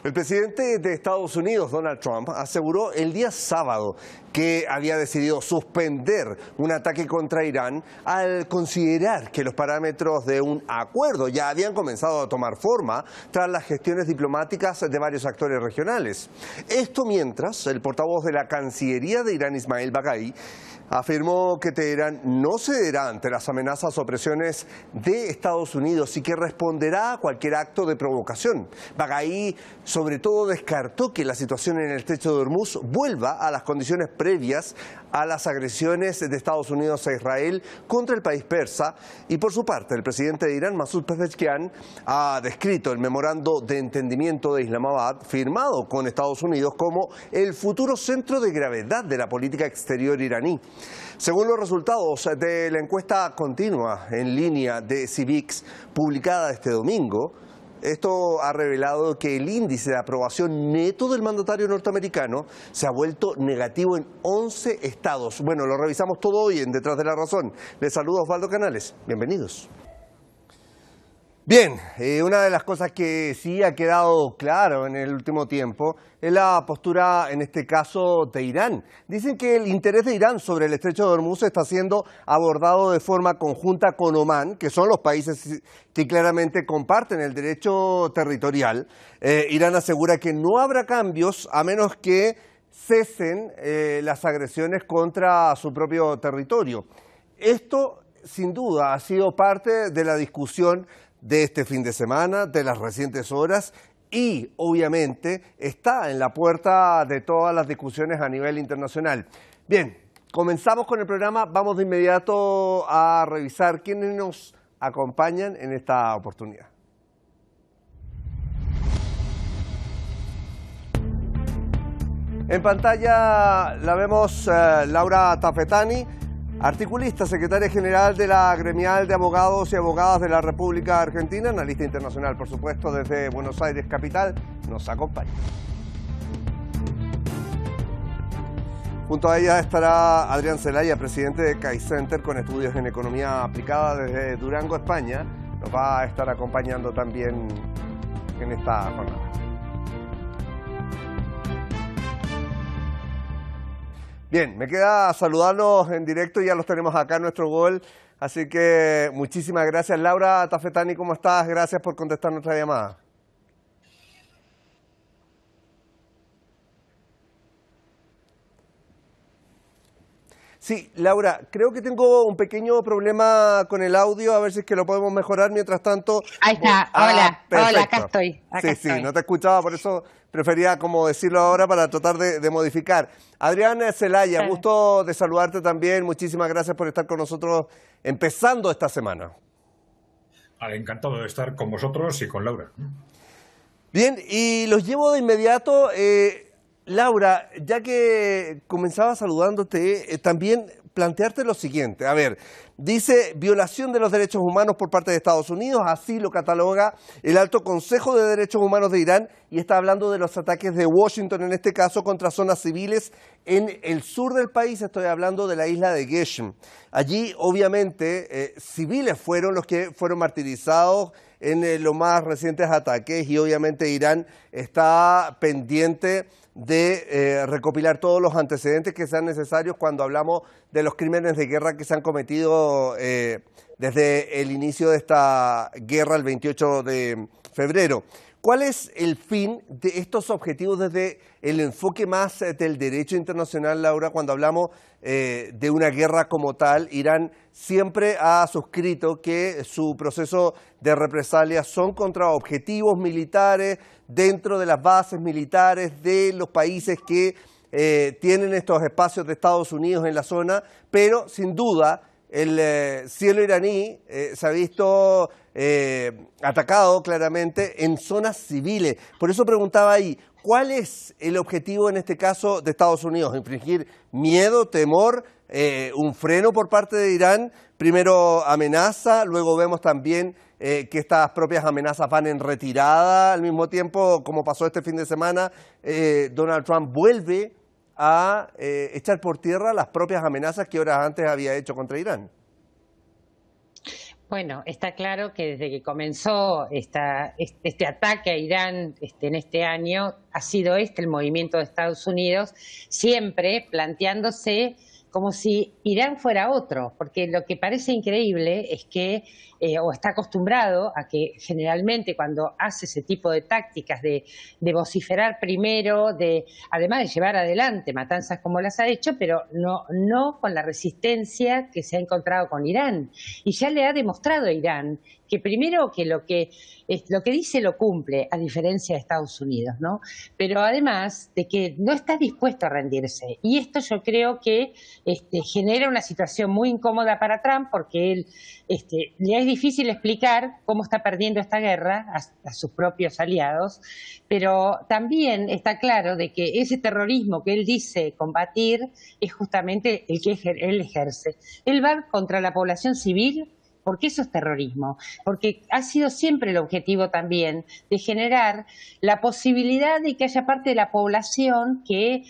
El presidente de Estados Unidos, Donald Trump, aseguró el día sábado que había decidido suspender un ataque contra Irán al considerar que los parámetros de un acuerdo ya habían comenzado a tomar forma tras las gestiones diplomáticas de varios actores regionales. Esto mientras el portavoz de la Cancillería de Irán, Ismail Baqai, afirmó que Teherán no cederá ante las amenazas o presiones de Estados Unidos y que responderá a cualquier acto de provocación. Baqai sobre todo descartó que la situación en el estrecho de Hormuz vuelva a las condiciones previas a las agresiones de Estados Unidos a Israel contra el país persa, y por su parte el presidente de Irán, Masoud Pezeshkian, ha descrito el memorando de entendimiento de Islamabad firmado con Estados Unidos como el futuro centro de gravedad de la política exterior iraní. Según los resultados de la encuesta continua en línea de Civiqs publicada este domingo, esto ha revelado que el índice de aprobación neto del mandatario norteamericano se ha vuelto negativo en 11 estados. Bueno, lo revisamos todo hoy en Detrás de la Razón. Les saluda Osvaldo Canales. Bienvenidos. Bien, una de las cosas que sí ha quedado claro en el último tiempo es la postura, en este caso, de Irán. Dicen que el interés de Irán sobre el estrecho de Hormuz está siendo abordado de forma conjunta con Omán, que son los países que claramente comparten el derecho territorial. Irán asegura que no habrá cambios a menos que cesen las agresiones contra su propio territorio. Esto, sin duda, ha sido parte de la discusión de este fin de semana, de las recientes horas, y obviamente está en la puerta de todas las discusiones a nivel internacional. Bien, comenzamos con el programa, vamos de inmediato a revisar quiénes nos acompañan en esta oportunidad. En pantalla la vemos Laura Tafetani, articulista, secretaria general de la Gremial de Abogados y Abogadas de la República Argentina, analista internacional, por supuesto, desde Buenos Aires, capital, nos acompaña. Junto a ella estará Adrián Zelaya, presidente de CAI Center, con estudios en economía aplicada desde Durango, España. Nos va a estar acompañando también en esta jornada. Bien, me queda saludarlos en directo, ya los tenemos acá en nuestro gol, así que muchísimas gracias. Laura Tafetani, ¿cómo estás? Gracias por contestar nuestra llamada. Sí, Laura, creo que tengo un pequeño problema con el audio, a ver si es que lo podemos mejorar. Mientras tanto... Ahí está, hola, hola, acá estoy. Sí, no te escuchaba, por eso prefería como decirlo ahora para tratar de modificar. Adrián Zelaya, gusto de saludarte también, muchísimas gracias por estar con nosotros empezando esta semana. Encantado de estar con vosotros y con Laura. Bien, y los llevo de inmediato... Laura, ya que comenzaba saludándote, también plantearte lo siguiente. A ver, dice violación de los derechos humanos por parte de Estados Unidos, así lo cataloga el Alto Consejo de Derechos Humanos de Irán, y está hablando de los ataques de Washington, en este caso, contra zonas civiles en el sur del país. Estoy hablando de la isla de Geshem. Allí, obviamente, civiles fueron los que fueron martirizados en los más recientes ataques, y obviamente Irán está pendiente de recopilar todos los antecedentes que sean necesarios cuando hablamos de los crímenes de guerra que se han cometido desde el inicio de esta guerra el 28 de febrero. ¿Cuál es el fin de estos objetivos desde el enfoque más del derecho internacional, Laura, cuando hablamos de una guerra como tal? Irán siempre ha suscrito que su proceso de represalias son contra objetivos militares dentro de las bases militares de los países que tienen estos espacios de Estados Unidos en la zona, pero sin duda el cielo iraní se ha visto atacado claramente en zonas civiles. Por eso preguntaba ahí, ¿cuál es el objetivo en este caso de Estados Unidos? ¿Infligir miedo, temor, un freno por parte de Irán? Primero amenaza, luego vemos también que estas propias amenazas van en retirada. Al mismo tiempo, como pasó este fin de semana, Donald Trump vuelve a echar por tierra las propias amenazas que horas antes había hecho contra Irán. Bueno, está claro que desde que comenzó este ataque a Irán en este año, ha sido el movimiento de Estados Unidos, siempre planteándose como si Irán fuera otro, porque lo que parece increíble es que, o está acostumbrado a que generalmente cuando hace ese tipo de tácticas de vociferar primero, además de llevar adelante matanzas como las ha hecho, pero no con la resistencia que se ha encontrado con Irán. Y ya le ha demostrado a Irán que primero que lo que dice lo cumple, a diferencia de Estados Unidos, ¿no? Pero además de que no está dispuesto a rendirse. Y esto yo creo que genera una situación muy incómoda para Trump, porque él le es difícil explicar cómo está perdiendo esta guerra a sus propios aliados, pero también está claro de que ese terrorismo que él dice combatir es justamente el que él ejerce. Él va contra la población civil, porque eso es terrorismo, porque ha sido siempre el objetivo también de generar la posibilidad de que haya parte de la población que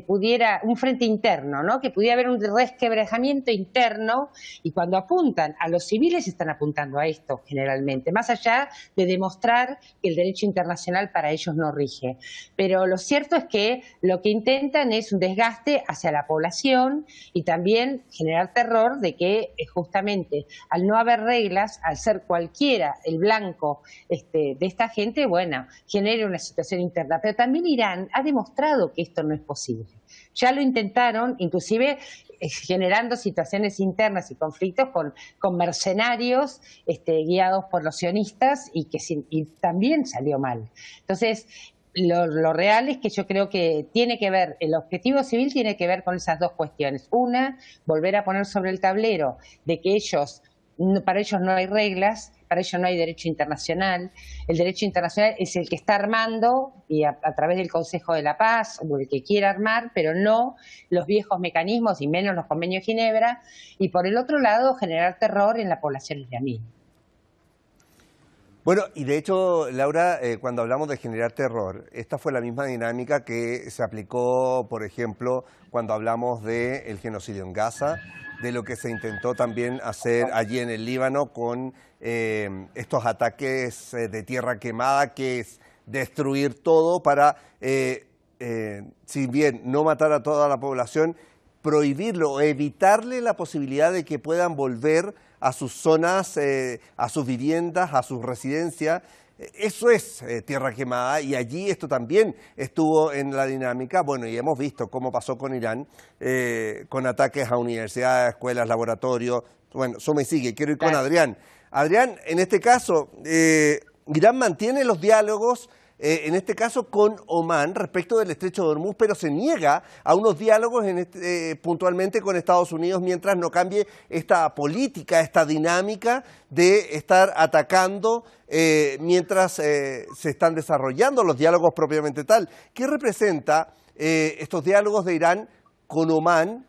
pudiera, un frente interno, ¿no? Que pudiera haber un resquebrajamiento interno, y cuando apuntan a los civiles están apuntando a esto generalmente, más allá de demostrar que el derecho internacional para ellos no rige. Pero lo cierto es que lo que intentan es un desgaste hacia la población y también generar terror de que justamente al no haber reglas, al ser cualquiera el blanco de esta gente, bueno, genere una situación interna. Pero también Irán ha demostrado que esto no es posible. Ya lo intentaron, inclusive generando situaciones internas y conflictos con mercenarios guiados por los sionistas y también salió mal. Entonces, lo real es que yo creo que tiene que ver, el objetivo civil tiene que ver con esas dos cuestiones. Una, volver a poner sobre el tablero de que para ellos no hay reglas, para ellos no hay derecho internacional. El derecho internacional es el que está armando y a través del Consejo de la Paz, o el que quiera armar, pero no los viejos mecanismos y menos los convenios de Ginebra. Y por el otro lado, generar terror en la población iraní. Bueno, y de hecho, Laura, cuando hablamos de generar terror, esta fue la misma dinámica que se aplicó, por ejemplo, cuando hablamos del genocidio en Gaza, de lo que se intentó también hacer allí en el Líbano con estos ataques de tierra quemada, que es destruir todo para, si bien no matar a toda la población, prohibirlo, evitarle la posibilidad de que puedan volver a sus zonas, a sus viviendas, a sus residencias. Eso es tierra quemada, y allí esto también estuvo en la dinámica. Bueno, y hemos visto cómo pasó con Irán, con ataques a universidades, escuelas, laboratorios. Bueno, eso me sigue. Quiero ir con Adrián. Adrián, en este caso, Irán mantiene los diálogos, en este caso con Omán, respecto del estrecho de Hormuz, pero se niega a unos diálogos puntualmente con Estados Unidos mientras no cambie esta política, esta dinámica de estar atacando mientras se están desarrollando los diálogos propiamente tal. ¿Qué representa estos diálogos de Irán con Omán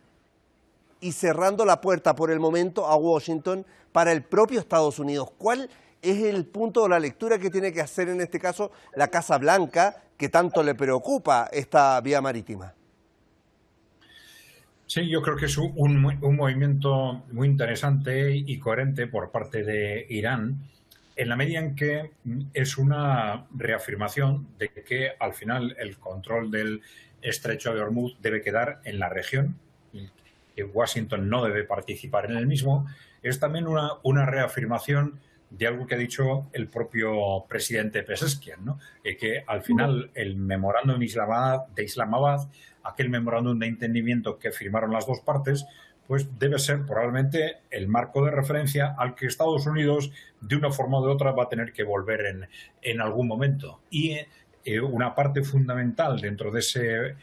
y cerrando la puerta por el momento a Washington para el propio Estados Unidos? ¿Cuál es el punto de la lectura que tiene que hacer en este caso la Casa Blanca, que tanto le preocupa esta vía marítima? Sí, yo creo que es un movimiento muy interesante y coherente por parte de Irán, en la medida en que es una reafirmación de que al final el control del estrecho de Hormuz debe quedar en la región, y que Washington no debe participar en el mismo. Es también una reafirmación de algo que ha dicho el propio presidente Pezeshkian, ¿no? Que al final el memorándum de Islamabad, aquel memorándum de entendimiento que firmaron las dos partes, pues debe ser probablemente el marco de referencia al que Estados Unidos, de una forma o de otra, va a tener que volver en algún momento. Y una parte fundamental dentro de ese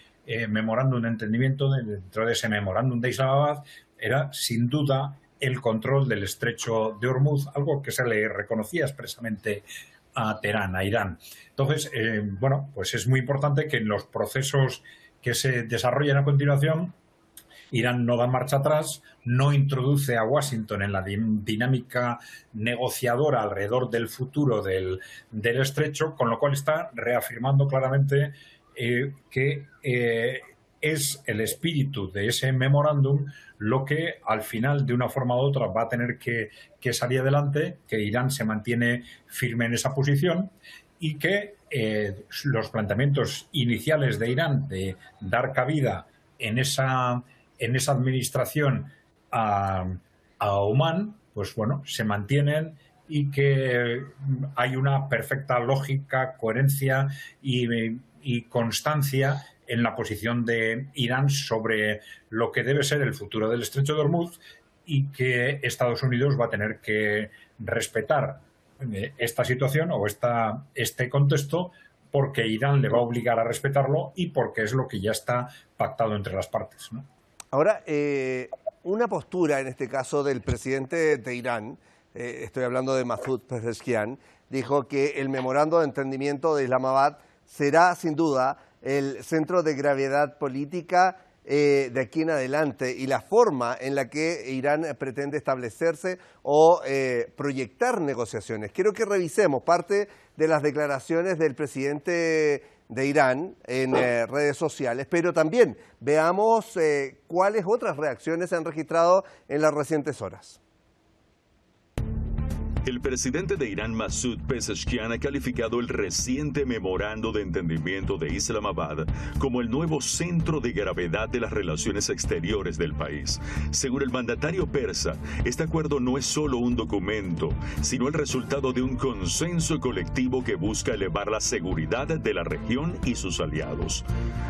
memorándum de entendimiento, dentro de ese memorándum de Islamabad, era sin duda el control del estrecho de Hormuz, algo que se le reconocía expresamente a Teherán, a Irán. Entonces, bueno, pues es muy importante que en los procesos que se desarrollen a continuación, Irán no da marcha atrás, no introduce a Washington en la dinámica negociadora alrededor del futuro del estrecho, con lo cual está reafirmando claramente que es el espíritu de ese memorándum lo que al final, de una forma u otra, va a tener que salir adelante, que Irán se mantiene firme en esa posición y que los planteamientos iniciales de Irán de dar cabida en esa administración a Omán, pues bueno, se mantienen y que hay una perfecta lógica, coherencia y constancia en la posición de Irán sobre lo que debe ser el futuro del Estrecho de Hormuz y que Estados Unidos va a tener que respetar esta situación o este contexto porque Irán le va a obligar a respetarlo y porque es lo que ya está pactado entre las partes, ¿no? Ahora, una postura, en este caso, del presidente de Irán, estoy hablando de Masoud Pezeshkian, dijo que el memorando de entendimiento de Islamabad será, sin duda, el centro de gravedad política de aquí en adelante y la forma en la que Irán pretende establecerse o proyectar negociaciones. Quiero que revisemos parte de las declaraciones del presidente de Irán en redes sociales, pero también veamos cuáles otras reacciones se han registrado en las recientes horas. El presidente de Irán, Masoud Pezeshkian, ha calificado el reciente memorando de entendimiento de Islamabad como el nuevo centro de gravedad de las relaciones exteriores del país. Según el mandatario persa, este acuerdo no es solo un documento, sino el resultado de un consenso colectivo que busca elevar la seguridad de la región y sus aliados.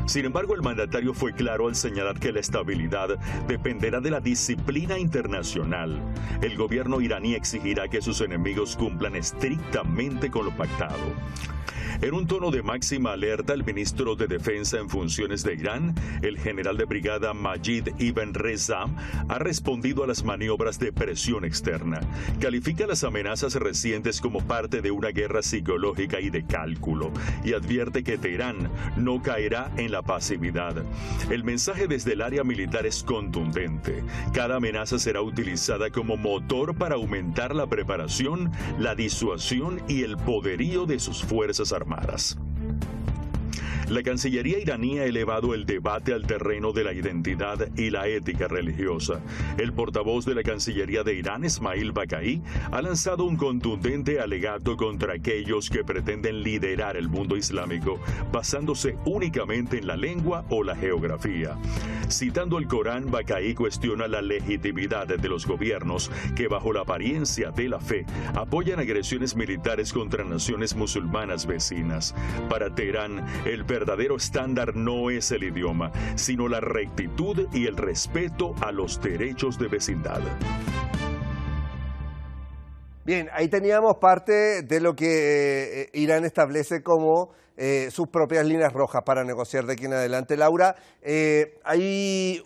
Sin embargo, el mandatario fue claro al señalar que la estabilidad dependerá de la disciplina internacional. El gobierno iraní exigirá que sus enemigos cumplan estrictamente con lo pactado. En un tono de máxima alerta, el ministro de Defensa en funciones de Irán, el general de brigada Majid Ibn Reza, ha respondido a las maniobras de presión externa. Califica las amenazas recientes como parte de una guerra psicológica y de cálculo y advierte que Teherán no caerá en la pasividad. El mensaje desde el área militar es contundente. Cada amenaza será utilizada como motor para aumentar la preparación, la disuasión y el poderío de sus fuerzas armadas. La Cancillería iraní ha elevado el debate al terreno de la identidad y la ética religiosa. El portavoz de la Cancillería de Irán, Ismail Baqai, ha lanzado un contundente alegato contra aquellos que pretenden liderar el mundo islámico basándose únicamente en la lengua o la geografía. Citando el Corán, Baqai cuestiona la legitimidad de los gobiernos que, bajo la apariencia de la fe, apoyan agresiones militares contra naciones musulmanas vecinas. Para Teherán, el verdadero estándar no es el idioma, sino la rectitud y el respeto a los derechos de vecindad. Bien, ahí teníamos parte de lo que Irán establece como sus propias líneas rojas para negociar de aquí en adelante. Laura, ahí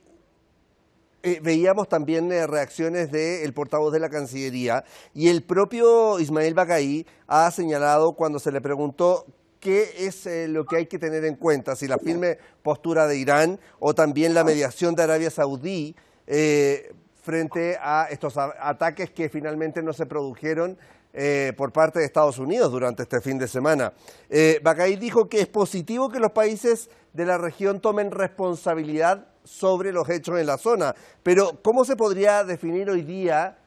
veíamos también reacciones del portavoz de la Cancillería y el propio Ismail Baqai ha señalado cuando se le preguntó ¿qué es lo que hay que tener en cuenta? Si la firme postura de Irán o también la mediación de Arabia Saudí frente a estos ataques que finalmente no se produjeron por parte de Estados Unidos durante este fin de semana. Baqai dijo que es positivo que los países de la región tomen responsabilidad sobre los hechos en la zona, pero ¿cómo se podría definir hoy día,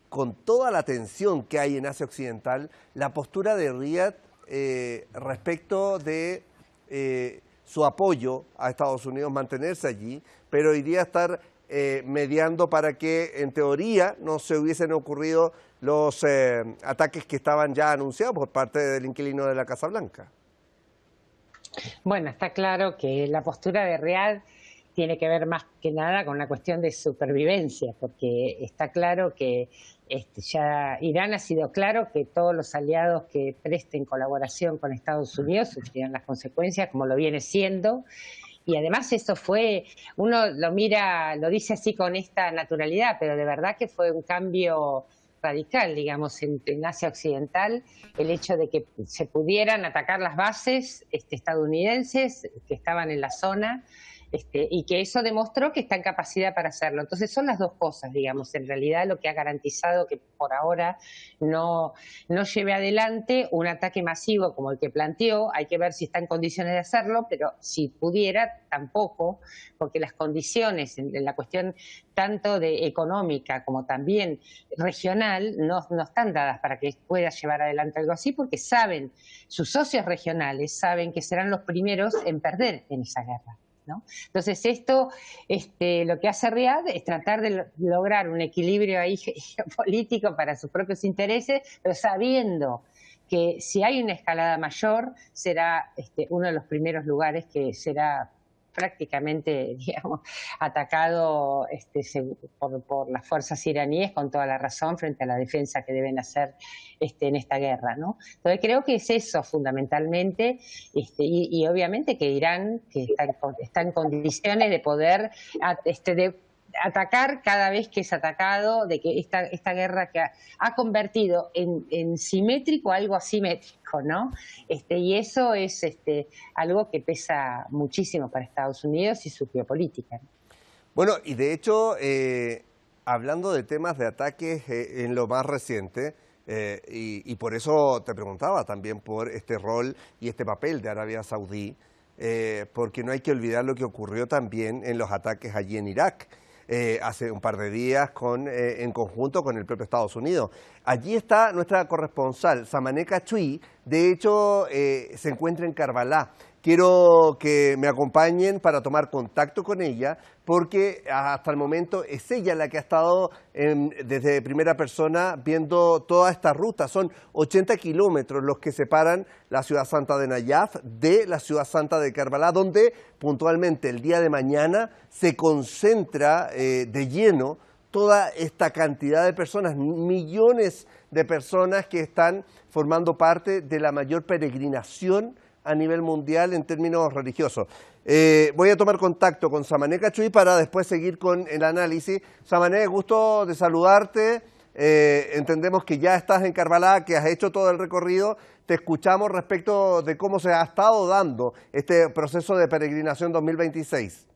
con toda la tensión que hay en Asia Occidental, la postura de Riad respecto de su apoyo a Estados Unidos, mantenerse allí, pero hoy día estar mediando para que en teoría no se hubiesen ocurrido los ataques que estaban ya anunciados por parte del inquilino de la Casa Blanca? Bueno, está claro que la postura de Riad tiene que ver más que nada con una cuestión de supervivencia, porque está claro que ya Irán ha sido claro que todos los aliados que presten colaboración con Estados Unidos sufrirán las consecuencias, como lo viene siendo. Y además eso fue, uno lo mira, lo dice así con esta naturalidad, pero de verdad que fue un cambio radical, digamos, en Asia Occidental, el hecho de que se pudieran atacar las bases estadounidenses que estaban en la zona y que eso demostró que está en capacidad para hacerlo. Entonces son las dos cosas, digamos, en realidad lo que ha garantizado que por ahora no lleve adelante un ataque masivo como el que planteó. Hay que ver si está en condiciones de hacerlo, pero si pudiera, tampoco, porque las condiciones en la cuestión tanto de económica como también regional no están dadas para que pueda llevar adelante algo así, porque saben, sus socios regionales saben que serán los primeros en perder en esa guerra, ¿no? Entonces esto, lo que hace Riad es tratar de lograr un equilibrio ahí geopolítico para sus propios intereses, pero sabiendo que si hay una escalada mayor será uno de los primeros lugares que será prácticamente, digamos, atacado por las fuerzas iraníes con toda la razón frente a la defensa que deben hacer en esta guerra, ¿no? Entonces creo que es eso fundamentalmente, y obviamente que Irán, que está en condiciones de poder de atacar cada vez que es atacado, de que esta guerra que ha convertido en simétrico algo asimétrico, ¿no? Y eso es algo que pesa muchísimo para Estados Unidos y su geopolítica, ¿no? Bueno, y de hecho, hablando de temas de ataques en lo más reciente, y por eso te preguntaba también por este rol y este papel de Arabia Saudí, porque no hay que olvidar lo que ocurrió también en los ataques allí en Irak. Hace un par de días en conjunto con el propio Estados Unidos. Allí está nuestra corresponsal, Samaneh Chui, de hecho se encuentra en Karbala. Quiero que me acompañen para tomar contacto con ella, porque hasta el momento es ella la que ha estado desde primera persona viendo toda esta ruta. Son 80 kilómetros los que separan la ciudad santa de Nayaf de la ciudad santa de Karbala, donde puntualmente el día de mañana se concentra de lleno toda esta cantidad de personas, millones de personas que están formando parte de la mayor peregrinación a nivel mundial en términos religiosos. Voy a tomar contacto con Samaneh Chui para después seguir con el análisis. Samaneh, gusto de saludarte. Entendemos que ya estás en Karbala, que has hecho todo el recorrido. Te escuchamos respecto de cómo se ha estado dando este proceso de peregrinación 2026.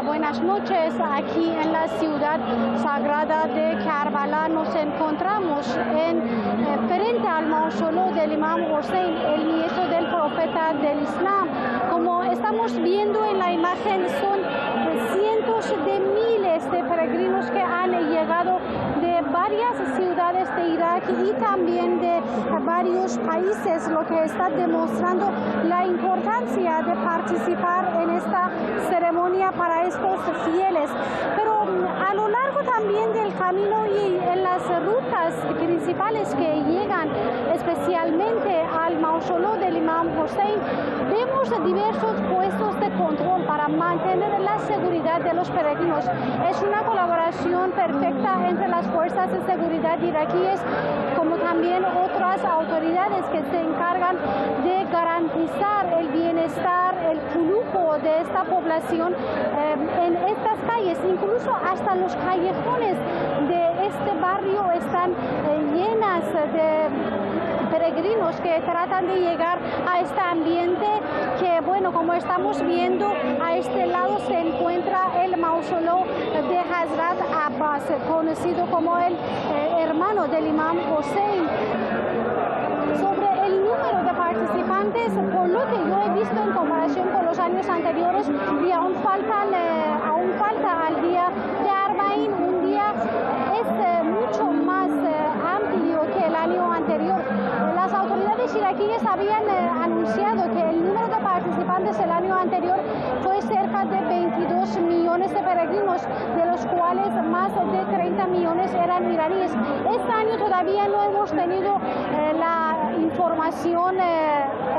Buenas noches. Aquí en la ciudad sagrada de Karbala nos encontramos frente al mausoleo del Imam Hussein, el nieto del profeta del Islam. Como estamos viendo en la imagen, son cientos de miles de peregrinos que han llegado de varias ciudades de Irak y también de varios países, lo que está demostrando la importancia de participar en esta ceremonia para estos fieles. Pero a lo largo también del camino y en las rutas principales que llegan especialmente al mausoleo del Imam Hussein, vemos diversos puestos de control para mantener la seguridad de los peregrinos. Es una colaboración perfecta entre las fuerzas de seguridad iraquíes como también otras autoridades que se encargan de garantizar el bienestar, el flujo de esta población en estas calles. Incluso hasta los callejones de este barrio están llenas de peregrinos que tratan de llegar a este ambiente que, bueno, como estamos viendo, a este lado se encuentra el mausoleo de Hazrat Abbas, conocido como el hermano del Imam Hussein. Sobre el número de participantes, por lo que yo he visto en comparación con los años anteriores, y aún falta al día de Arbaín, un día es mucho más amplio que el año anterior. Las autoridades iraquíes habían anunciado que el número de participantes el año anterior fue cerca de 22 millones de peregrinos, de los cuales más de 30 millones eran iraníes. Este año todavía no hemos tenido la información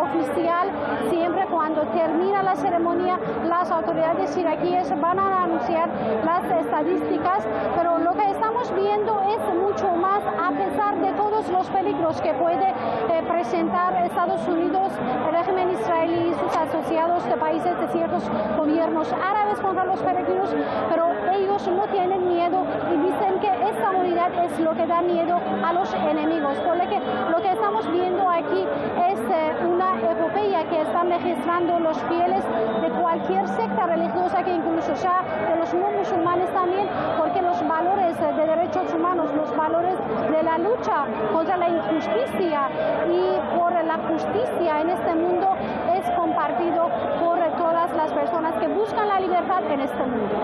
oficial. Siempre cuando termina la ceremonia, las autoridades iraquíes van a anunciar las estadísticas, pero lo que estamos viendo es mucho más a pesar de todos los peligros que puede presentar Estados Unidos, el régimen israelí y sus asociados de países de ciertos gobiernos árabes contra los peregrinos, pero ellos no tienen miedo y dicen que esta unidad es lo que da miedo a los enemigos. Por lo que estamos viendo aquí es una epopeya que están registrando los fieles de cualquier secta religiosa, que incluso ya de los no musulmanes también, porque los valores de derechos humanos, los valores de la lucha contra la injusticia y por la justicia en este mundo es compartido por todas las personas que buscan la libertad en este mundo.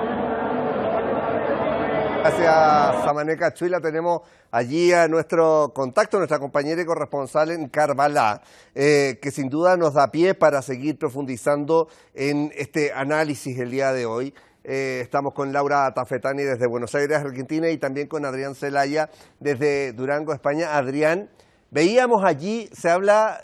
Gracias, Samaneca Chuy. La tenemos allí a nuestro contacto, nuestra compañera y corresponsal en Karbala, que sin duda nos da pie para seguir profundizando en este análisis el día de hoy. Estamos con Laura Tafetani desde Buenos Aires, Argentina, y también con Adrián Celaya desde Durango, España. Adrián, veíamos allí, se habla,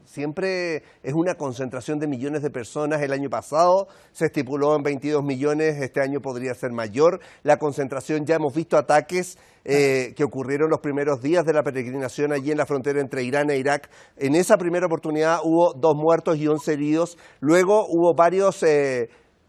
siempre es una concentración de millones de personas. El año pasado se estipuló en 22 millones, este año podría ser mayor. La concentración, ya hemos visto ataques que ocurrieron los primeros días de la peregrinación allí en la frontera entre Irán e Irak. En esa primera oportunidad hubo 2 muertos y 11 heridos. Luego hubo varios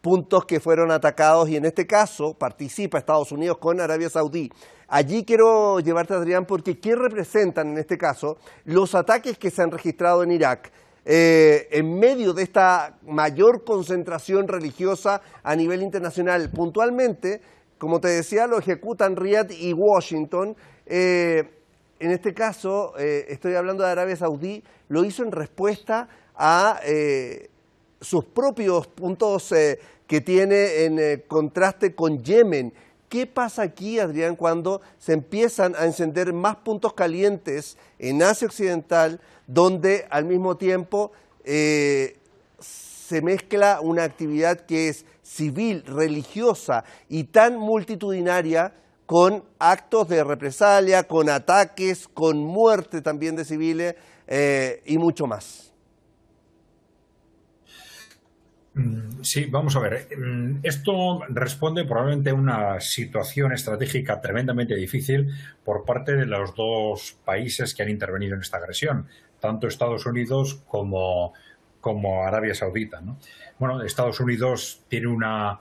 puntos que fueron atacados y en este caso participa Estados Unidos con Arabia Saudí. Allí quiero llevarte, Adrián, porque ¿qué representan en este caso los ataques que se han registrado en Irak en medio de esta mayor concentración religiosa a nivel internacional? Puntualmente, como te decía, lo ejecutan Riad y Washington. En este caso, estoy hablando de Arabia Saudí, lo hizo en respuesta a sus propios puntos que tiene en contraste con Yemen. ¿Qué pasa aquí, Adrián, cuando se empiezan a encender más puntos calientes en Asia Occidental, donde al mismo tiempo se mezcla una actividad que es civil, religiosa y tan multitudinaria, con actos de represalia, con ataques, con muerte también de civiles y mucho más? Sí, vamos a ver. Esto responde probablemente a una situación estratégica tremendamente difícil por parte de los dos países que han intervenido en esta agresión, tanto Estados Unidos como Arabia Saudita, ¿no? Bueno, Estados Unidos tiene una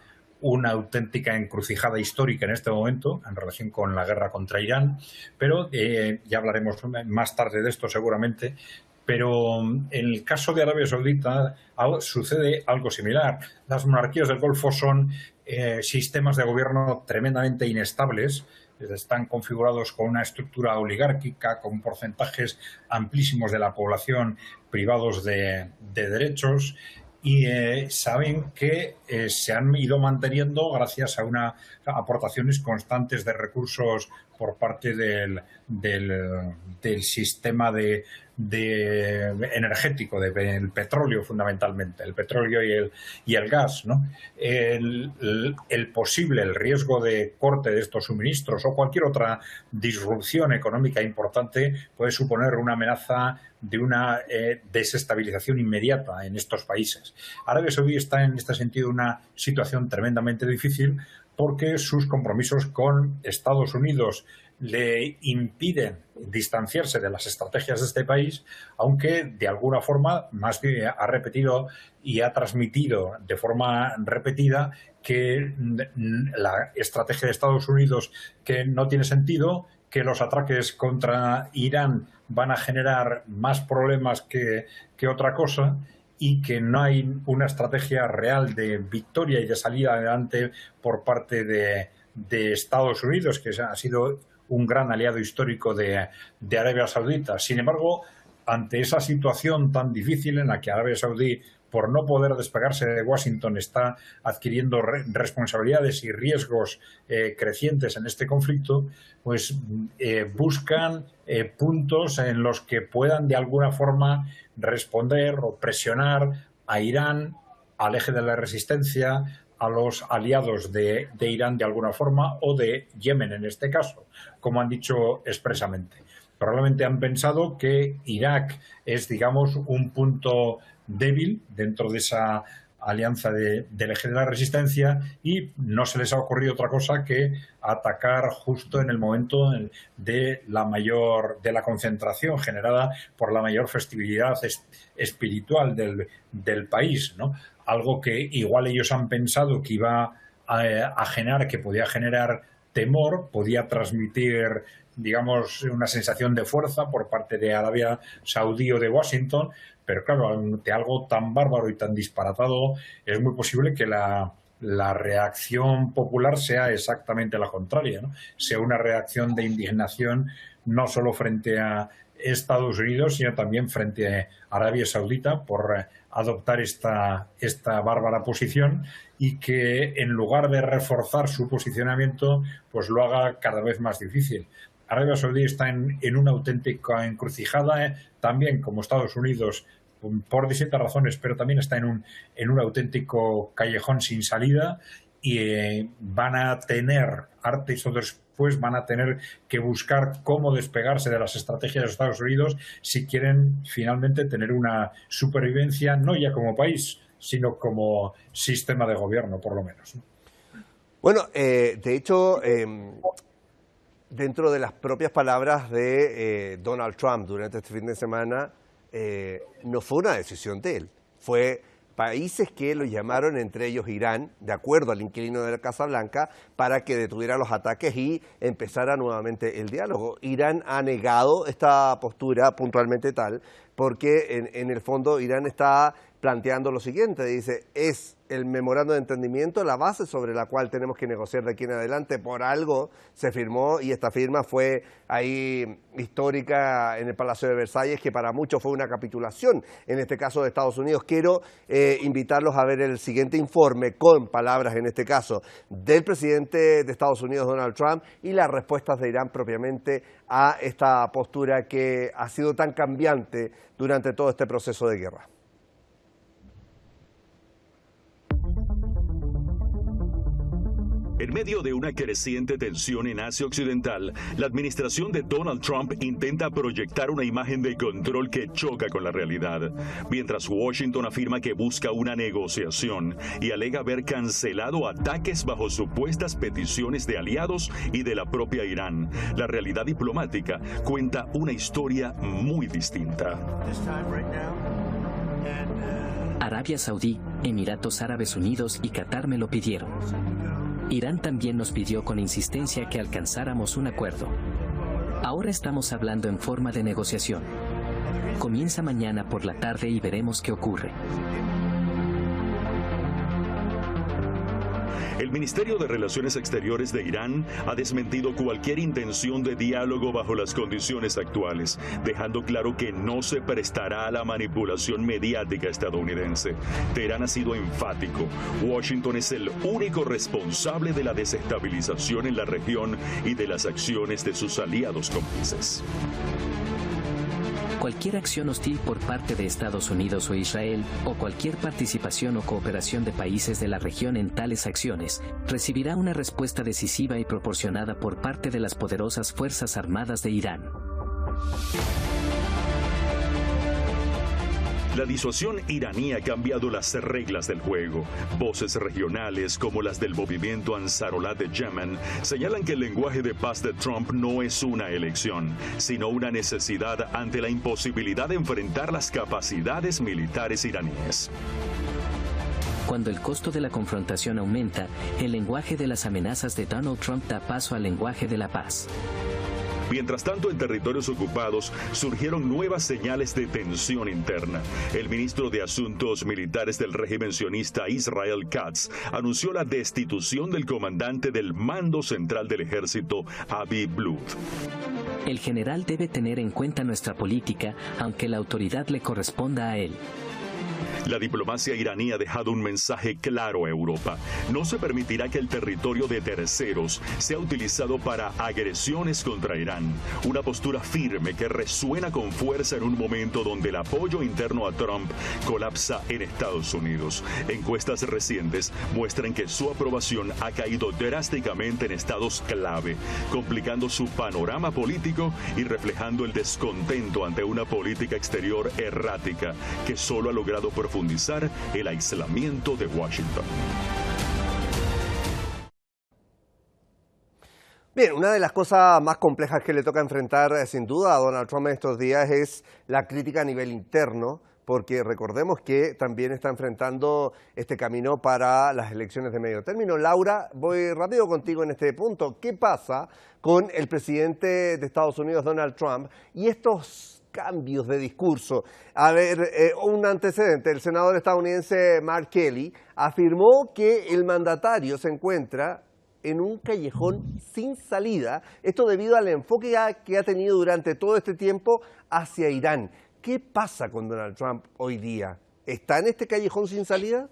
auténtica encrucijada histórica en este momento en relación con la guerra contra Irán, pero ya hablaremos más tarde de esto seguramente. Pero en el caso de Arabia Saudita sucede algo similar. Las monarquías del Golfo son sistemas de gobierno tremendamente inestables, están configurados con una estructura oligárquica, con porcentajes amplísimos de la población privados de derechos, y saben que se han ido manteniendo gracias a unas aportaciones constantes de recursos por parte del sistema energético, del petróleo fundamentalmente, el petróleo y el gas, ¿no? El riesgo de corte de estos suministros o cualquier otra disrupción económica importante puede suponer una amenaza de una desestabilización inmediata en estos países. Arabia Saudí está en este sentido en una situación tremendamente difícil porque sus compromisos con Estados Unidos le impiden distanciarse de las estrategias de este país, aunque de alguna forma más bien ha repetido y ha transmitido de forma repetida que la estrategia de Estados Unidos que no tiene sentido, que los ataques contra Irán van a generar más problemas que otra cosa, y que no hay una estrategia real de victoria y de salida adelante por parte de Estados Unidos, que ha sido un gran aliado histórico de Arabia Saudita. Sin embargo, ante esa situación tan difícil en la que Arabia Saudí, por no poder despegarse de Washington, está adquiriendo responsabilidades y riesgos crecientes en este conflicto, pues buscan puntos en los que puedan de alguna forma responder o presionar a Irán, al eje de la resistencia, a los aliados de Irán de alguna forma, o de Yemen en este caso, como han dicho expresamente. Probablemente han pensado que Irak es, digamos, un punto débil dentro de esa alianza del eje de la resistencia, y no se les ha ocurrido otra cosa que atacar justo en el momento de la concentración generada por la mayor festividad espiritual del país, ¿no? Algo que igual ellos han pensado que iba a generar, que podía generar temor, podía transmitir, digamos, una sensación de fuerza por parte de Arabia Saudí o de Washington, pero claro, ante algo tan bárbaro y tan disparatado, es muy posible que la reacción popular sea exactamente la contraria, ¿no? Sea una reacción de indignación no solo frente a Estados Unidos, sino también frente a Arabia Saudita por adoptar esta bárbara posición, y que en lugar de reforzar su posicionamiento, pues lo haga cada vez más difícil. Arabia Saudí está en una auténtica encrucijada, también como Estados Unidos, por distintas razones, pero también está en un auténtico callejón sin salida, y van a tener, antes o después, van a tener que buscar cómo despegarse de las estrategias de Estados Unidos si quieren finalmente tener una supervivencia, no ya como país, sino como sistema de gobierno, por lo menos. Bueno, de hecho, dentro de las propias palabras de Donald Trump durante este fin de semana, no fue una decisión de él, fue países que lo llamaron, entre ellos Irán, de acuerdo al inquilino de la Casa Blanca, para que detuviera los ataques y empezara nuevamente el diálogo. Irán ha negado esta postura puntualmente tal, porque en el fondo Irán está planteando lo siguiente, dice, es el memorando de entendimiento la base sobre la cual tenemos que negociar de aquí en adelante. Por algo se firmó, y esta firma fue ahí histórica en el Palacio de Versalles, que para muchos fue una capitulación, en este caso de Estados Unidos. Quiero invitarlos a ver el siguiente informe con palabras, en este caso, del presidente de Estados Unidos, Donald Trump, y las respuestas de Irán propiamente a esta postura que ha sido tan cambiante durante todo este proceso de guerra. En medio de una creciente tensión en Asia Occidental, la administración de Donald Trump intenta proyectar una imagen de control que choca con la realidad, mientras Washington afirma que busca una negociación y alega haber cancelado ataques bajo supuestas peticiones de aliados y de la propia Irán. La realidad diplomática cuenta una historia muy distinta. Arabia Saudí, Emiratos Árabes Unidos y Qatar me lo pidieron. Irán también nos pidió con insistencia que alcanzáramos un acuerdo. Ahora estamos hablando en forma de negociación. Comienza mañana por la tarde y veremos qué ocurre. El Ministerio de Relaciones Exteriores de Irán ha desmentido cualquier intención de diálogo bajo las condiciones actuales, dejando claro que no se prestará a la manipulación mediática estadounidense. Teherán ha sido enfático. Washington es el único responsable de la desestabilización en la región y de las acciones de sus aliados cómplices. Cualquier acción hostil por parte de Estados Unidos o Israel, o cualquier participación o cooperación de países de la región en tales acciones, recibirá una respuesta decisiva y proporcionada por parte de las poderosas Fuerzas Armadas de Irán. La disuasión iraní ha cambiado las reglas del juego. Voces regionales, como las del movimiento Ansarollah de Yemen, señalan que el lenguaje de paz de Trump no es una elección, sino una necesidad ante la imposibilidad de enfrentar las capacidades militares iraníes. Cuando el costo de la confrontación aumenta, el lenguaje de las amenazas de Donald Trump da paso al lenguaje de la paz. Mientras tanto, en territorios ocupados surgieron nuevas señales de tensión interna. El ministro de Asuntos Militares del régimen sionista Israel Katz anunció la destitución del comandante del Mando Central del Ejército, Avi Blud. El general debe tener en cuenta nuestra política, aunque la autoridad le corresponda a él. La diplomacia iraní ha dejado un mensaje claro a Europa. No se permitirá que el territorio de terceros sea utilizado para agresiones contra Irán. Una postura firme que resuena con fuerza en un momento donde el apoyo interno a Trump colapsa en Estados Unidos. Encuestas recientes muestran que su aprobación ha caído drásticamente en estados clave, complicando su panorama político y reflejando el descontento ante una política exterior errática que solo ha logrado profundizar profundizar el aislamiento de Washington. Bien, una de las cosas más complejas que le toca enfrentar sin duda a Donald Trump en estos días es la crítica a nivel interno, porque recordemos que también está enfrentando este camino para las elecciones de medio término. Laura, voy rápido contigo en este punto. ¿Qué pasa con el presidente de Estados Unidos, Donald Trump, y estos cambios de discurso? A ver, un antecedente, el senador estadounidense Mark Kelly afirmó que el mandatario se encuentra en un callejón sin salida, esto debido al enfoque que ha tenido durante todo este tiempo hacia Irán. ¿Qué pasa con Donald Trump hoy día? ¿Está en este callejón sin salida?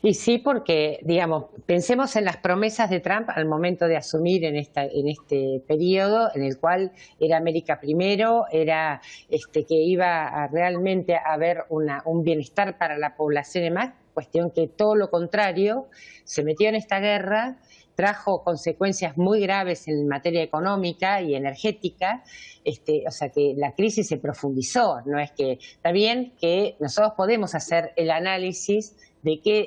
Y sí, porque, digamos, pensemos en las promesas de Trump al momento de asumir en este periodo en el cual era América primero, era que iba a realmente haber un bienestar para la población y demás, cuestión que todo lo contrario, se metió en esta guerra, trajo consecuencias muy graves en materia económica y energética, o sea que la crisis se profundizó, no es que, está bien que nosotros podemos hacer el análisis de que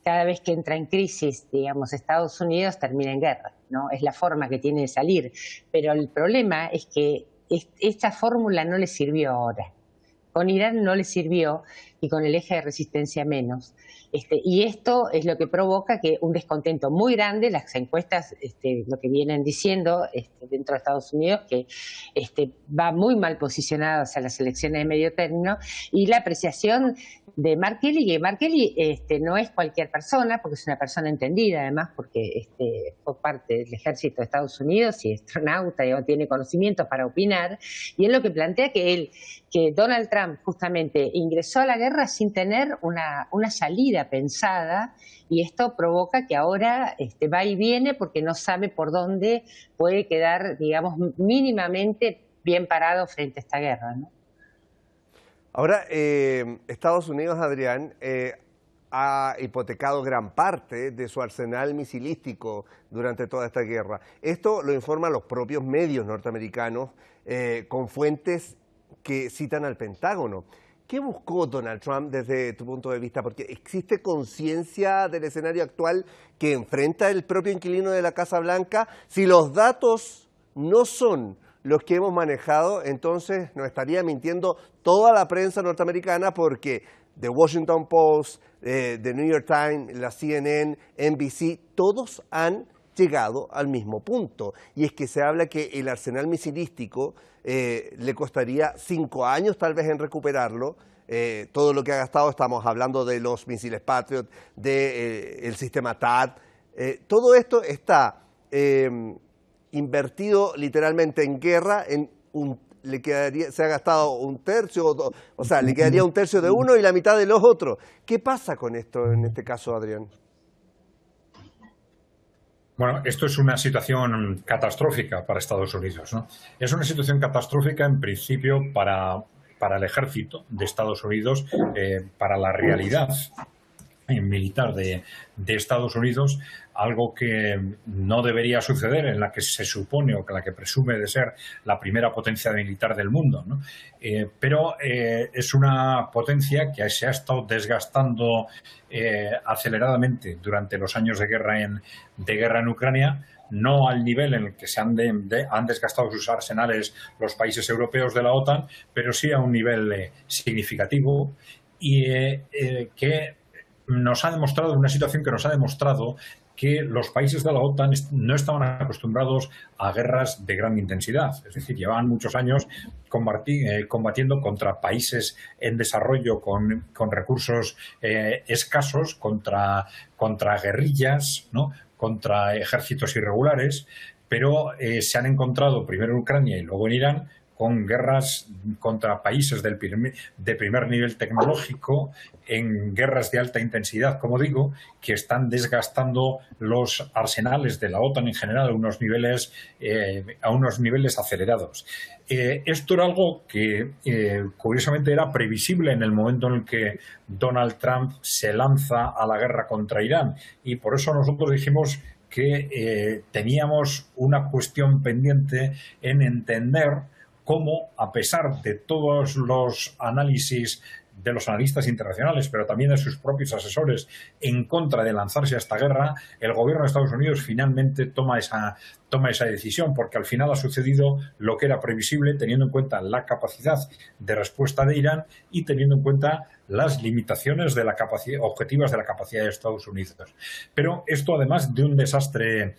cada vez que entra en crisis, digamos, Estados Unidos termina en guerra, ¿no? Es la forma que tiene de salir, pero el problema es que esta fórmula no le sirvió ahora. Con Irán no le sirvió y con el eje de resistencia menos. Y esto es lo que provoca que un descontento muy grande, las encuestas lo que vienen diciendo dentro de Estados Unidos, que va muy mal posicionado hacia las elecciones de medio término, y la apreciación de Mark Kelly, que Mark Kelly no es cualquier persona, porque es una persona entendida además, porque fue parte del ejército de Estados Unidos y es astronauta y tiene conocimientos para opinar, y es lo que plantea que Donald Trump justamente ingresó a la guerra sin tener una salida pensada, y esto provoca que ahora va y viene porque no sabe por dónde puede quedar, digamos, mínimamente bien parado frente a esta guerra, ¿no? Ahora, Estados Unidos, Adrián, ha hipotecado gran parte de su arsenal misilístico durante toda esta guerra. Esto lo informan los propios medios norteamericanos con fuentes que citan al Pentágono. ¿Qué buscó Donald Trump desde tu punto de vista? Porque existe conciencia del escenario actual que enfrenta el propio inquilino de la Casa Blanca. Si los datos no son los que hemos manejado, entonces nos estaría mintiendo toda la prensa norteamericana, porque The Washington Post, The New York Times, la CNN, NBC, todos han llegado al mismo punto. Y es que se habla que el arsenal misilístico le costaría 5 años tal vez en recuperarlo. Todo lo que ha gastado, estamos hablando de los misiles Patriot, del sistema THAAD. Todo esto está invertido literalmente en guerra, se ha gastado un tercio, o sea, le quedaría un tercio de uno y la mitad de los otros. ¿Qué pasa con esto en este caso, Adrián? Bueno, esto es una situación catastrófica para Estados Unidos, ¿no? Es una situación catastrófica en principio para el ejército de Estados Unidos, para la realidad militar de Estados Unidos, algo que no debería suceder en la que se supone o que la que presume de ser la primera potencia militar del mundo, ¿no? Pero es una potencia que se ha estado desgastando aceleradamente durante los años de guerra en Ucrania, no al nivel en el que se han desgastado sus arsenales los países europeos de la OTAN, pero sí a un nivel significativo, y que nos ha demostrado, una situación que nos ha demostrado que los países de la OTAN no estaban acostumbrados a guerras de gran intensidad. Es decir, llevaban muchos años combatiendo contra países en desarrollo con recursos escasos, contra guerrillas, ¿no?, contra ejércitos irregulares, pero se han encontrado primero en Ucrania y luego en Irán con guerras contra países de primer nivel tecnológico, en guerras de alta intensidad, como digo, que están desgastando los arsenales de la OTAN en general a unos niveles acelerados. Esto era algo que curiosamente era previsible en el momento en el que Donald Trump se lanza a la guerra contra Irán, y por eso nosotros dijimos que teníamos una cuestión pendiente en entender cómo, a pesar de todos los análisis de los analistas internacionales, pero también de sus propios asesores en contra de lanzarse a esta guerra, el gobierno de Estados Unidos finalmente toma esa decisión, porque al final ha sucedido lo que era previsible, teniendo en cuenta la capacidad de respuesta de Irán y teniendo en cuenta las limitaciones de la capacidad, objetivas de la capacidad de Estados Unidos. Pero esto, además de un desastre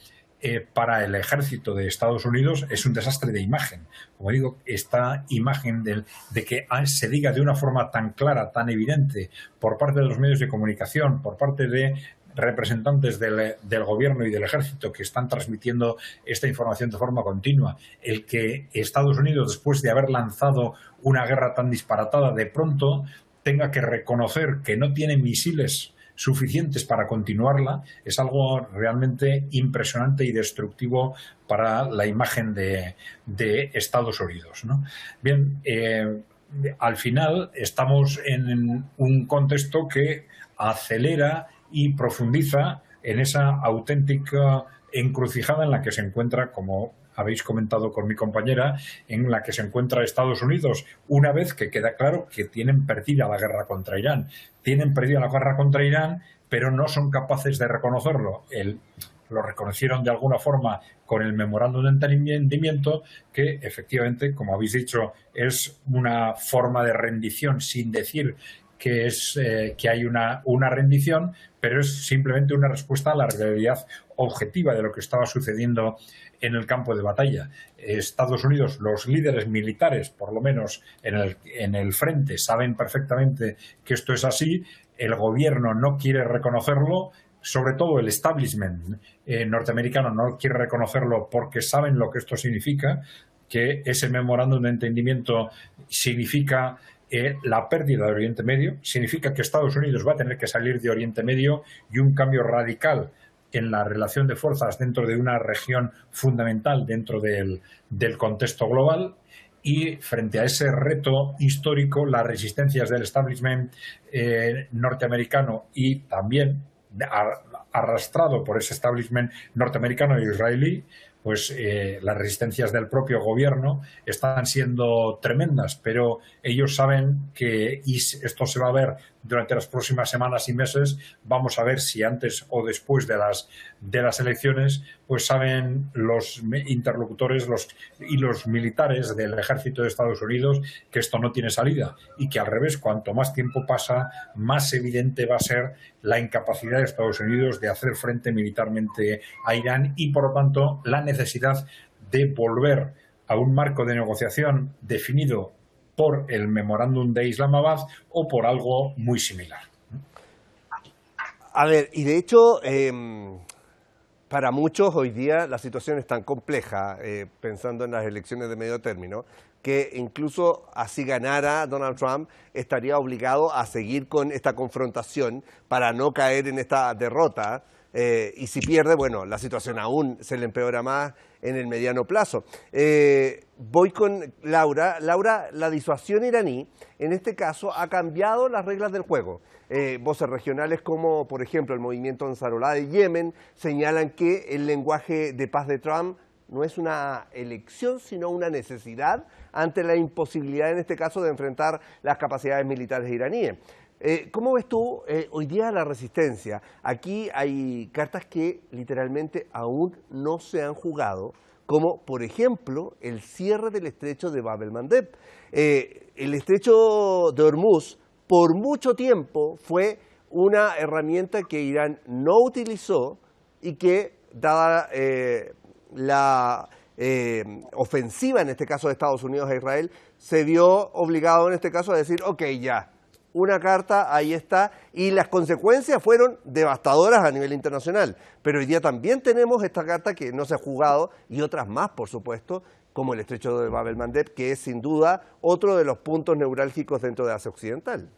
para el ejército de Estados Unidos, es un desastre de imagen. Como digo, esta imagen de que se diga de una forma tan clara, tan evidente, por parte de los medios de comunicación, por parte de representantes del gobierno y del ejército que están transmitiendo esta información de forma continua, el que Estados Unidos, después de haber lanzado una guerra tan disparatada, de pronto tenga que reconocer que no tiene misiles suficientes para continuarla, es algo realmente impresionante y destructivo para la imagen de Estados Unidos, ¿no? Bien, al final estamos en un contexto que acelera y profundiza en esa auténtica encrucijada en la que se encuentra, como habéis comentado con mi compañera, en la que se encuentra Estados Unidos, una vez que queda claro que tienen perdida la guerra contra Irán. Tienen perdida la guerra contra Irán, pero no son capaces de reconocerlo. Lo reconocieron de alguna forma con el memorándum de entendimiento, que efectivamente, como habéis dicho, es una forma de rendición sin decir que hay una rendición, pero es simplemente una respuesta a la realidad objetiva de lo que estaba sucediendo en el campo de batalla. Estados Unidos, los líderes militares, por lo menos en el frente, saben perfectamente que esto es así. El gobierno no quiere reconocerlo, sobre todo el establishment norteamericano no quiere reconocerlo porque saben lo que esto significa, que ese memorándum de entendimiento significa la pérdida de Oriente Medio, significa que Estados Unidos va a tener que salir de Oriente Medio y un cambio radical en la relación de fuerzas dentro de una región fundamental dentro del contexto global. Y frente a ese reto histórico, las resistencias del establishment norteamericano y también arrastrado por ese establishment norteamericano e israelí, pues las resistencias del propio gobierno están siendo tremendas, pero ellos saben que, y esto se va a ver durante las próximas semanas y meses, vamos a ver si antes o después de las elecciones, pues saben los interlocutores y los militares del ejército de Estados Unidos que esto no tiene salida y que al revés, cuanto más tiempo pasa, más evidente va a ser la incapacidad de Estados Unidos de hacer frente militarmente a Irán y, por lo tanto, la necesidad de volver a un marco de negociación definido por el memorándum de Islamabad o por algo muy similar. A ver, y de hecho, para muchos hoy día la situación es tan compleja, pensando en las elecciones de medio término, que incluso así ganara Donald Trump, estaría obligado a seguir con esta confrontación para no caer en esta derrota. Y si pierde, bueno, la situación aún se le empeora más en el mediano plazo. Voy con Laura. Laura, la disuasión iraní, en este caso, ha cambiado las reglas del juego. Voces regionales como, por ejemplo, el movimiento Ansarullah de Yemen señalan que el lenguaje de paz de Trump no es una elección, sino una necesidad ante la imposibilidad, en este caso, de enfrentar las capacidades militares iraníes. ¿Cómo ves tú hoy día la resistencia? Aquí hay cartas que literalmente aún no se han jugado, como por ejemplo el cierre del estrecho de Bab el-Mandeb. El estrecho de Hormuz por mucho tiempo fue una herramienta que Irán no utilizó y que, dada la ofensiva en este caso de Estados Unidos a Israel, se vio obligado en este caso a decir, ok, ya, una carta, ahí está, y las consecuencias fueron devastadoras a nivel internacional. Pero hoy día también tenemos esta carta que no se ha jugado y otras más, por supuesto, como el estrecho de Bab el-Mandeb, que es sin duda otro de los puntos neurálgicos dentro de Asia Occidental.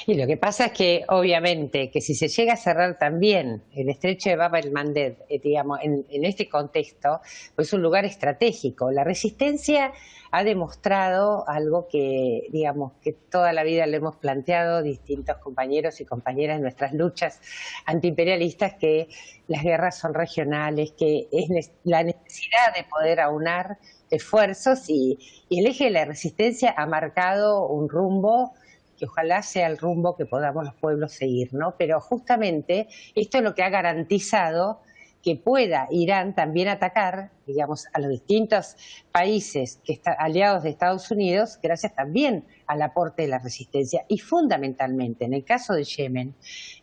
Y lo que pasa es que, obviamente, que si se llega a cerrar también el estrecho de Bab el-Mandeb, digamos, en este contexto, pues es un lugar estratégico. La resistencia ha demostrado algo que, digamos, que toda la vida le hemos planteado distintos compañeros y compañeras en nuestras luchas antiimperialistas, que las guerras son regionales, que es la necesidad de poder aunar esfuerzos y el eje de la resistencia ha marcado un rumbo que ojalá sea el rumbo que podamos los pueblos seguir, ¿no? Pero justamente esto es lo que ha garantizado que pueda Irán también atacar, digamos, a los distintos países que están aliados de Estados Unidos, gracias también al aporte de la resistencia. Y fundamentalmente, en el caso de Yemen,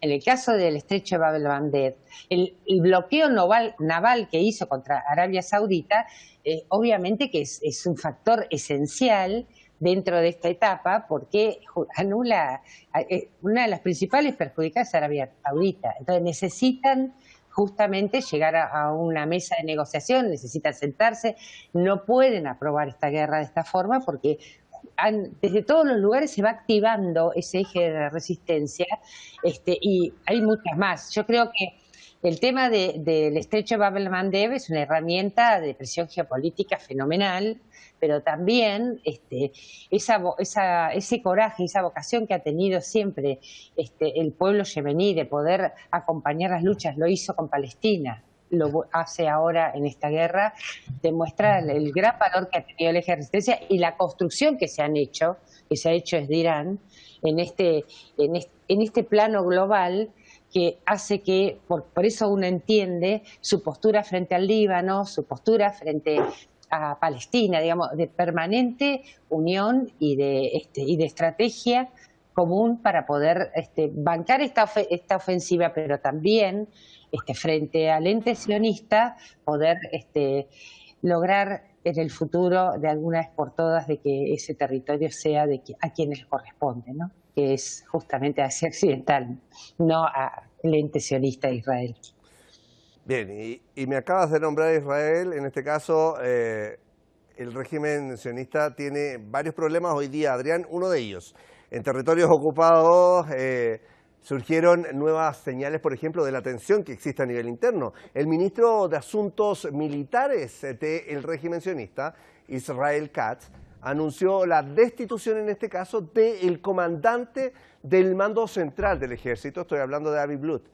en el caso del estrecho de Bab el-Mandeb, el bloqueo naval que hizo contra Arabia Saudita, obviamente que es un factor esencial dentro de esta etapa, porque anula una de las principales perjudicadas a Arabia Saudita. Entonces necesitan justamente llegar a una mesa de negociación, necesitan sentarse, no pueden aprobar esta guerra de esta forma porque desde todos los lugares se va activando ese eje de la resistencia, y hay muchas más. Yo creo que el tema del estrecho de Bab el-Mandeb es una herramienta de presión geopolítica fenomenal, pero también ese coraje, esa vocación que ha tenido siempre el pueblo yemení de poder acompañar las luchas, lo hizo con Palestina, lo hace ahora en esta guerra, demuestra el gran valor que ha tenido el eje de resistencia y la construcción que se ha hecho desde Irán en este plano global, que hace que, por eso uno entiende su postura frente al Líbano, su postura frente a Palestina, digamos, de permanente unión y de estrategia común para poder bancar esta ofensiva, pero también frente al ente sionista poder lograr en el futuro, de alguna vez por todas, de que ese territorio sea a quienes les corresponde, ¿no? Que es justamente Asia Occidental, no al ente sionista de Israel. Bien, y me acabas de nombrar a Israel. En este caso, el régimen sionista tiene varios problemas hoy día, Adrián. Uno de ellos, en territorios ocupados surgieron nuevas señales, por ejemplo, de la tensión que existe a nivel interno. El ministro de Asuntos Militares del régimen sionista, Israel Katz, anunció la destitución, en este caso, del comandante del mando central del ejército. Estoy hablando de Avi Blut.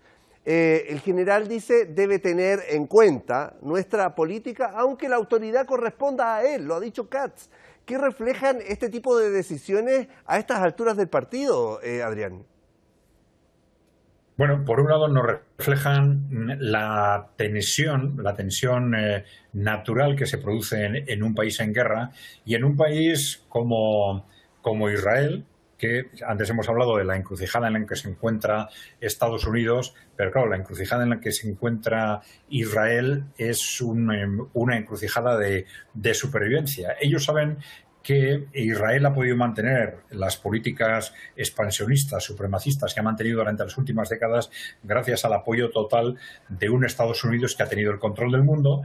El general dice debe tener en cuenta nuestra política, aunque la autoridad corresponda a él, lo ha dicho Katz. ¿Qué reflejan este tipo de decisiones a estas alturas del partido, Adrián? Bueno, por un lado nos reflejan la tensión natural que se produce en un país en guerra, y en un país como Israel, que antes hemos hablado de la encrucijada en la que se encuentra Estados Unidos, pero claro, la encrucijada en la que se encuentra Israel es una encrucijada de supervivencia. Ellos saben que Israel ha podido mantener las políticas expansionistas, supremacistas que ha mantenido durante las últimas décadas gracias al apoyo total de un Estados Unidos que ha tenido el control del mundo,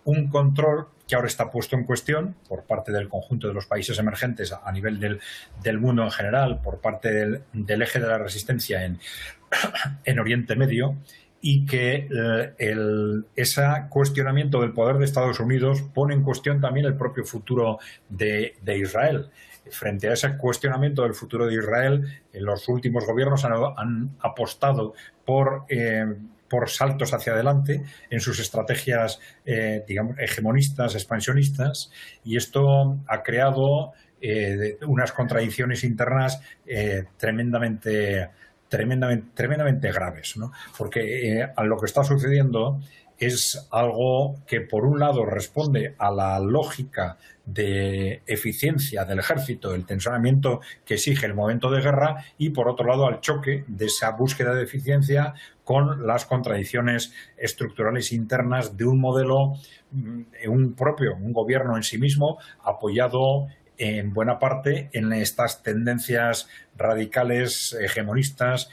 un control que ahora está puesto en cuestión por parte del conjunto de los países emergentes a nivel del mundo en general, por parte del eje de la resistencia en Oriente Medio, y que ese cuestionamiento del poder de Estados Unidos pone en cuestión también el propio futuro de Israel. Frente a ese cuestionamiento del futuro de Israel, los últimos gobiernos han apostado por saltos hacia adelante en sus estrategias, digamos, hegemonistas, expansionistas, y esto ha creado unas contradicciones internas tremendamente graves, ¿no? Porque a lo que está sucediendo es algo que, por un lado, responde a la lógica de eficiencia del ejército, el tensionamiento que exige el momento de guerra, y, por otro lado, al choque de esa búsqueda de eficiencia con las contradicciones estructurales internas de un modelo, un gobierno en sí mismo, apoyado en buena parte en estas tendencias radicales, hegemonistas,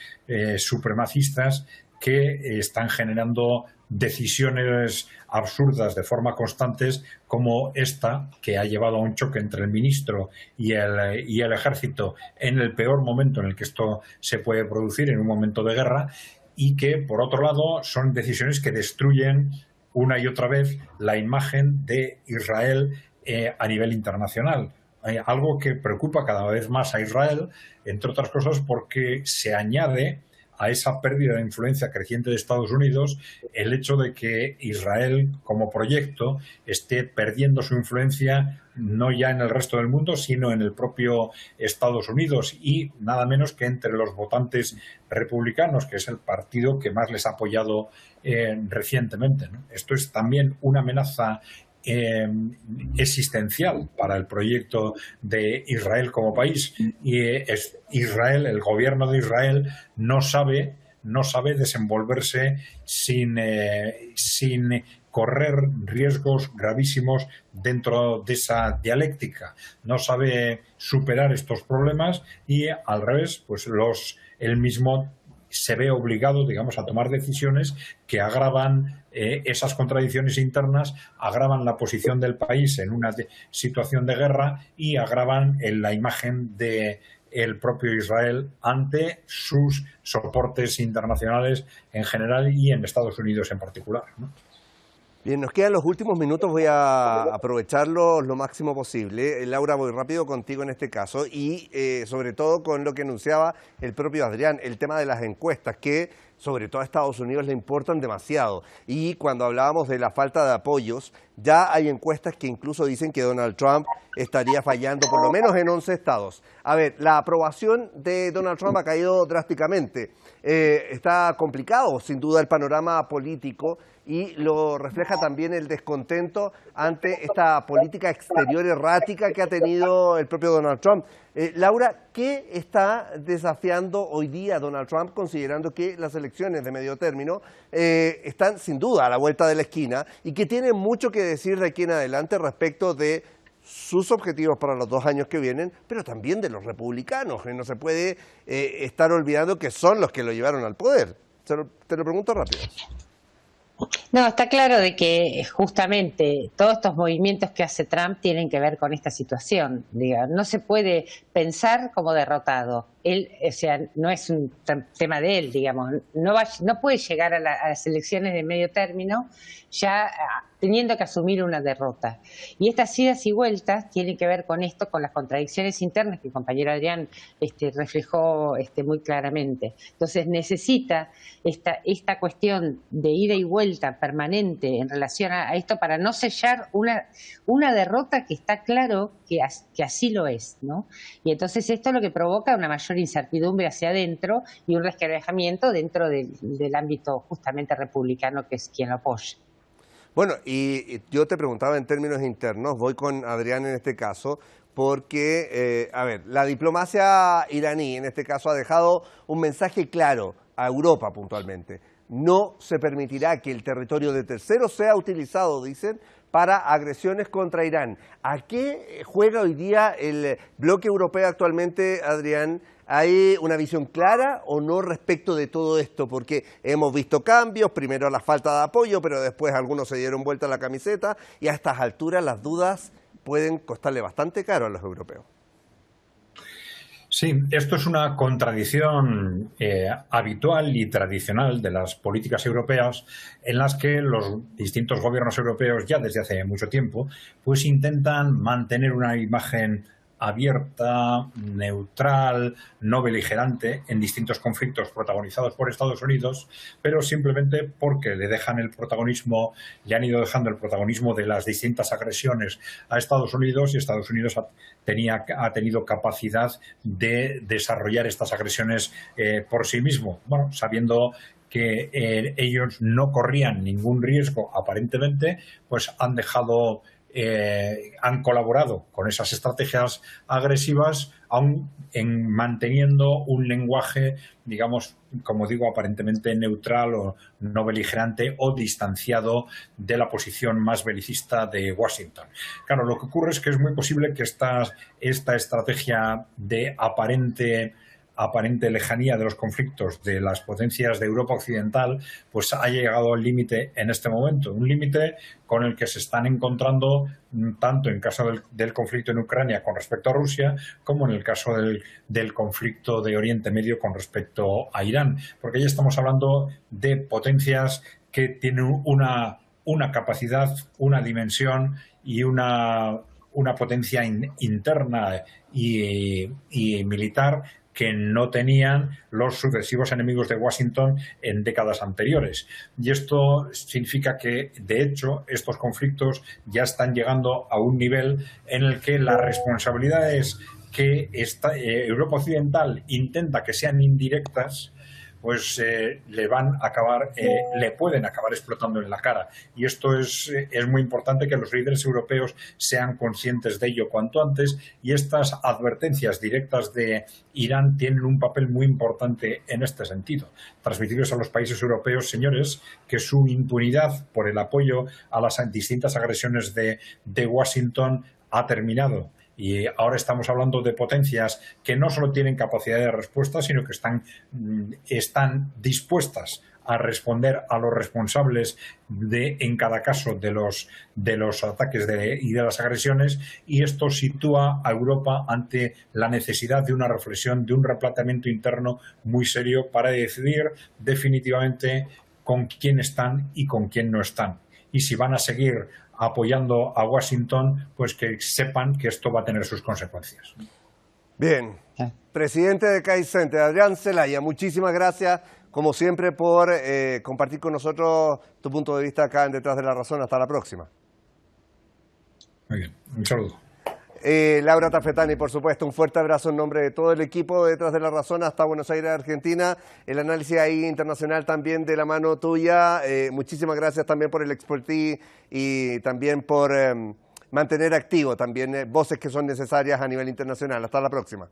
supremacistas, que están generando decisiones absurdas de forma constantes como esta, que ha llevado a un choque entre el ministro y el ejército en el peor momento en el que esto se puede producir, en un momento de guerra, y que, por otro lado, son decisiones que destruyen una y otra vez la imagen de Israel a nivel internacional. Algo que preocupa cada vez más a Israel, entre otras cosas porque se añade a esa pérdida de influencia creciente de Estados Unidos el hecho de que Israel como proyecto esté perdiendo su influencia no ya en el resto del mundo, sino en el propio Estados Unidos, y nada menos que entre los votantes republicanos, que es el partido que más les ha apoyado recientemente, ¿no? Esto es también una amenaza existencial para el proyecto de Israel como país, y Israel, el gobierno de Israel no sabe desenvolverse sin correr riesgos gravísimos dentro de esa dialéctica. No sabe superar estos problemas y, al revés, pues él mismo se ve obligado, digamos, a tomar decisiones que agravan esas contradicciones internas, agravan la posición del país en una situación de guerra y agravan la imagen de el propio Israel ante sus soportes internacionales en general y en Estados Unidos en particular, ¿no? Bien, nos quedan los últimos minutos, voy a aprovecharlos lo máximo posible. Laura, voy rápido contigo en este caso y sobre todo con lo que anunciaba el propio Adrián, el tema de las encuestas, que sobre todo a Estados Unidos le importan demasiado. Y cuando hablábamos de la falta de apoyos, ya hay encuestas que incluso dicen que Donald Trump estaría fallando por lo menos en 11 estados. A ver, la aprobación de Donald Trump ha caído drásticamente. Está complicado, sin duda, el panorama político, y lo refleja también el descontento ante esta política exterior errática que ha tenido el propio Donald Trump. Laura, ¿qué está desafiando hoy día Donald Trump, considerando que las elecciones de medio término están sin duda a la vuelta de la esquina y que tiene mucho que decir de aquí en adelante respecto de sus objetivos para los 2 años que vienen, pero también de los republicanos, que no se puede estar olvidando que son los que lo llevaron al poder? Te lo pregunto rápido. No, está claro de que justamente todos estos movimientos que hace Trump tienen que ver con esta situación. Diga, no se puede pensar como derrotado. Él, o sea, no es un tema de él, digamos. No puede llegar a las elecciones de medio término ya teniendo que asumir una derrota. Y estas idas y vueltas tienen que ver con esto, con las contradicciones internas que el compañero Adrián reflejó muy claramente. Entonces necesita esta cuestión de ida y vuelta permanente en relación a esto para no sellar una derrota que está claro que así lo es, ¿no? Y entonces esto es lo que provoca una mayor incertidumbre hacia adentro y un resquebrajamiento dentro del ámbito justamente republicano, que es quien lo apoya. Bueno, y yo te preguntaba en términos internos, voy con Adrián en este caso, porque, a ver, la diplomacia iraní en este caso ha dejado un mensaje claro a Europa puntualmente. No se permitirá que el territorio de terceros sea utilizado, dicen, para agresiones contra Irán. ¿A qué juega hoy día el bloque europeo actualmente, Adrián? ¿Hay una visión clara o no respecto de todo esto? Porque hemos visto cambios, primero la falta de apoyo, pero después algunos se dieron vuelta a la camiseta, y a estas alturas las dudas pueden costarle bastante caro a los europeos. Sí, esto es una contradicción habitual y tradicional de las políticas europeas, en las que los distintos gobiernos europeos ya desde hace mucho tiempo pues intentan mantener una imagen abierta, neutral, no beligerante en distintos conflictos protagonizados por Estados Unidos, pero simplemente porque le han ido dejando el protagonismo de las distintas agresiones a Estados Unidos, y Estados Unidos ha tenido capacidad de desarrollar estas agresiones por sí mismo, bueno, sabiendo que ellos no corrían ningún riesgo aparentemente, pues han colaborado con esas estrategias agresivas, aún manteniendo un lenguaje, digamos, como digo, aparentemente neutral o no beligerante o distanciado de la posición más belicista de Washington. Claro, lo que ocurre es que es muy posible que esta estrategia de aparente aparente lejanía de los conflictos de las potencias de Europa Occidental, pues ha llegado al límite en este momento. Un límite con el que se están encontrando tanto en caso del conflicto en Ucrania con respecto a Rusia, como en el caso del conflicto de Oriente Medio con respecto a Irán. Porque ya estamos hablando de potencias que tienen una capacidad, una dimensión y una potencia interna y militar que no tenían los sucesivos enemigos de Washington en décadas anteriores. Y esto significa que, de hecho, estos conflictos ya están llegando a un nivel en el que las responsabilidades que Europa Occidental intenta que sean indirectas, pues le pueden acabar explotando en la cara. Y esto es muy importante que los líderes europeos sean conscientes de ello cuanto antes, y estas advertencias directas de Irán tienen un papel muy importante en este sentido. Transmitirles a los países europeos, señores, que su impunidad por el apoyo a las distintas agresiones de Washington ha terminado. Y ahora estamos hablando de potencias que no solo tienen capacidad de respuesta, sino que están dispuestas a responder a los responsables en cada caso de los ataques y de las agresiones, y esto sitúa a Europa ante la necesidad de una reflexión, de un replanteamiento interno muy serio para decidir definitivamente con quién están y con quién no están. Y si van a seguir apoyando a Washington, pues que sepan que esto va a tener sus consecuencias. Bien. Presidente de CAI Center, Adrián Zelaya, muchísimas gracias, como siempre, por compartir con nosotros tu punto de vista acá en Detrás de la Razón. Hasta la próxima. Muy bien, un saludo. Laura Tafetani, por supuesto, un fuerte abrazo en nombre de todo el equipo de Detrás de la Razón hasta Buenos Aires, Argentina. El análisis ahí internacional también de la mano tuya. Muchísimas gracias también por el expertise y también por mantener activo también voces que son necesarias a nivel internacional. Hasta la próxima.